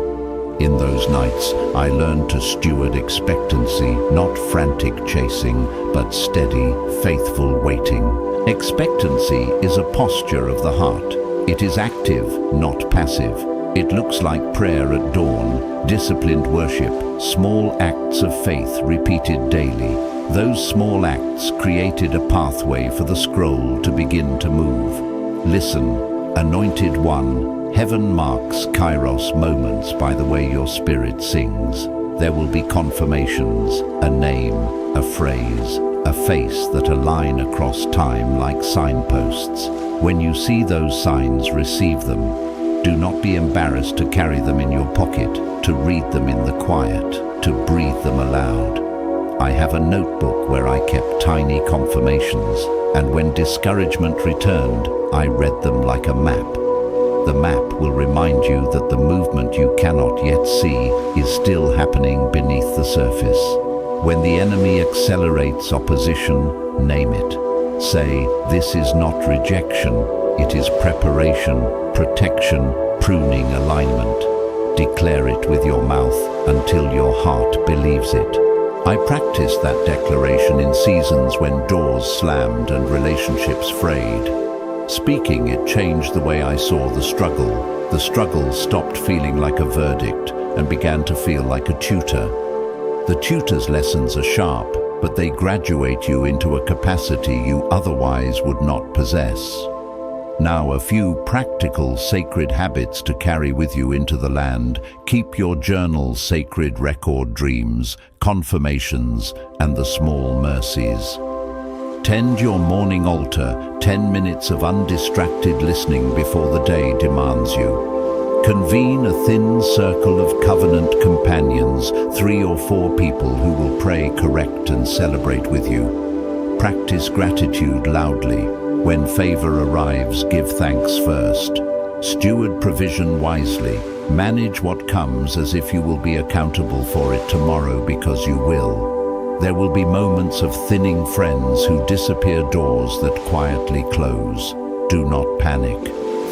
In those nights, I learned to steward expectancy, not frantic chasing, but steady, faithful waiting. Expectancy is a posture of the heart. It is active, not passive. It looks like prayer at dawn, disciplined worship, small acts of faith repeated daily. Those small acts created a pathway for the scroll to begin to move. Listen, anointed one, heaven marks Kairos moments by the way your spirit sings. There will be confirmations, a name, a phrase, a face that align across time like signposts. When you see those signs, receive them. Do not be embarrassed to carry them in your pocket, to read them in the quiet, to breathe them aloud. I have a notebook where I kept tiny confirmations, and when discouragement returned, I read them like a map. The map will remind you that the movement you cannot yet see is still happening beneath the surface. When the enemy accelerates opposition, name it. Say, this is not rejection, it is preparation, protection, pruning, alignment. Declare it with your mouth until your heart believes it. I practiced that declaration in seasons when doors slammed and relationships frayed. Speaking it changed the way I saw the struggle. The struggle stopped feeling like a verdict and began to feel like a tutor. The tutor's lessons are sharp, but they graduate you into a capacity you otherwise would not possess. Now, a few practical sacred habits to carry with you into the land. Keep your journals sacred, record dreams, confirmations, and the small mercies. Tend your morning altar, 10 minutes of undistracted listening before the day demands you. Convene a thin circle of covenant companions, 3 or 4 people who will pray, correct, and celebrate with you. Practice gratitude loudly. When favor arrives, give thanks first. Steward provision wisely. Manage what comes as if you will be accountable for it tomorrow, because you will. There will be moments of thinning friends who disappear, doors that quietly close. Do not panic.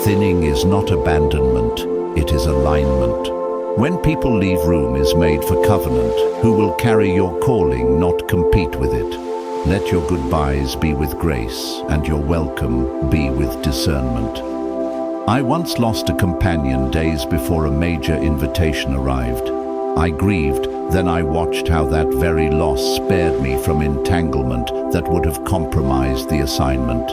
Thinning is not abandonment, it is alignment. When people leave, room is made for covenant, who will carry your calling, not compete with it. Let your goodbyes be with grace, and your welcome be with discernment. I once lost a companion days before a major invitation arrived. I grieved, then I watched how that very loss spared me from entanglement that would have compromised the assignment.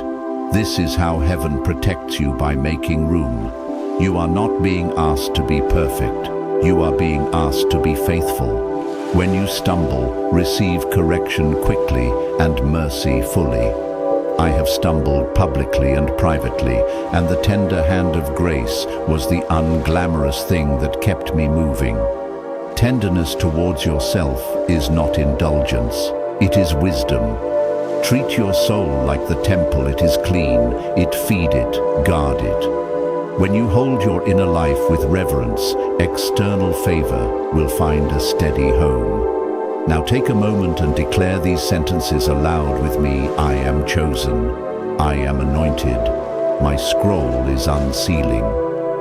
This is how heaven protects you, by making room. You are not being asked to be perfect. You are being asked to be faithful. When you stumble, receive correction quickly and mercy fully. I have stumbled publicly and privately, and the tender hand of grace was the unglamorous thing that kept me moving. Tenderness towards yourself is not indulgence, it is wisdom. Treat your soul like the temple. It is clean, it feed it, guard it. When you hold your inner life with reverence, external favor will find a steady home. Now take a moment and declare these sentences aloud with me. I am chosen. I am anointed. My scroll is unsealing.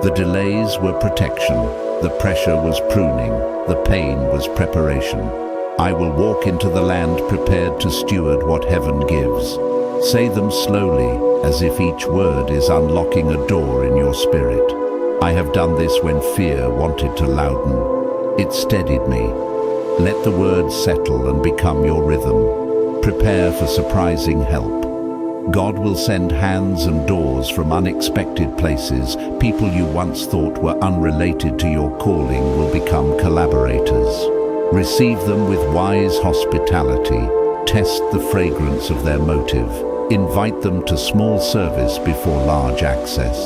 The delays were protection. The pressure was pruning. The pain was preparation. I will walk into the land prepared to steward what heaven gives. Say them slowly, as if each word is unlocking a door in your spirit. I have done this when fear wanted to louden. It steadied me. Let the words settle and become your rhythm. Prepare for surprising help. God will send hands and doors from unexpected places. People you once thought were unrelated to your calling will become collaborators. Receive them with wise hospitality. Test the fragrance of their motive. Invite them to small service before large access.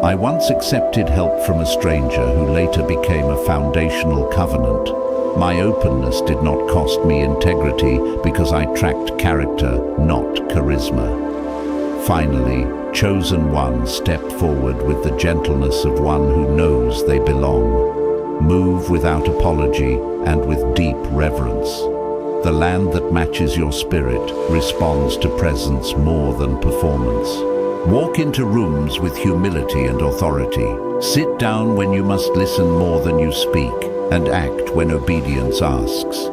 I once accepted help from a stranger who later became a foundational covenant. My openness did not cost me integrity because I tracked character, not charisma. Finally, chosen one stepped forward with the gentleness of one who knows they belong. Move without apology and with deep reverence. The land that matches your spirit responds to presence more than performance. Walk into rooms with humility and authority. Sit down when you must listen more than you speak, and act when obedience asks.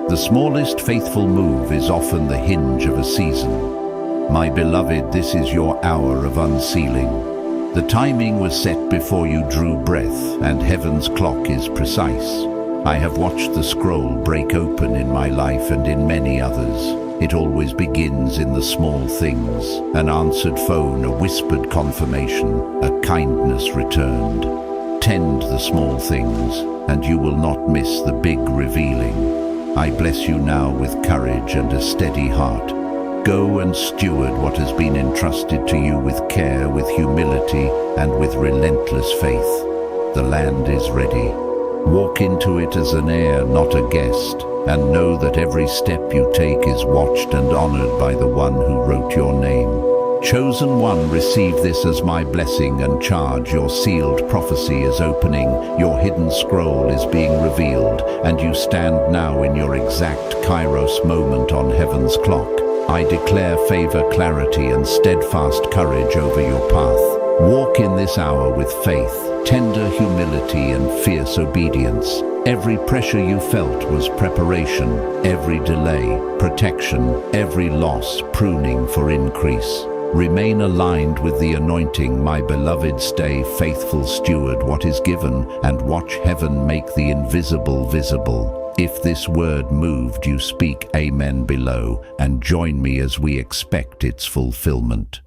The smallest faithful move is often the hinge of a season. My beloved, this is your hour of unsealing. The timing was set before you drew breath, and heaven's clock is precise. I have watched the scroll break open in my life and in many others. It always begins in the small things. An answered phone, a whispered confirmation, a kindness returned. Tend the small things, and you will not miss the big revealing. I bless you now with courage and a steady heart. Go and steward what has been entrusted to you with care, with humility, and with relentless faith. The land is ready. Walk into it as an heir, not a guest, and know that every step you take is watched and honored by the one who wrote your name. Chosen one, receive this as my blessing and charge. Your sealed prophecy is opening, your hidden scroll is being revealed, and you stand now in your exact Kairos moment on heaven's clock. I declare favor, clarity, and steadfast courage over your path. Walk in this hour with faith, tender humility, and fierce obedience. Every pressure you felt was preparation, every delay, protection, every loss, pruning for increase. Remain aligned with the anointing, my beloved. Stay faithful, steward what is given, and watch heaven make the invisible visible. If this word moved you, speak amen below, and join me as we expect its fulfillment.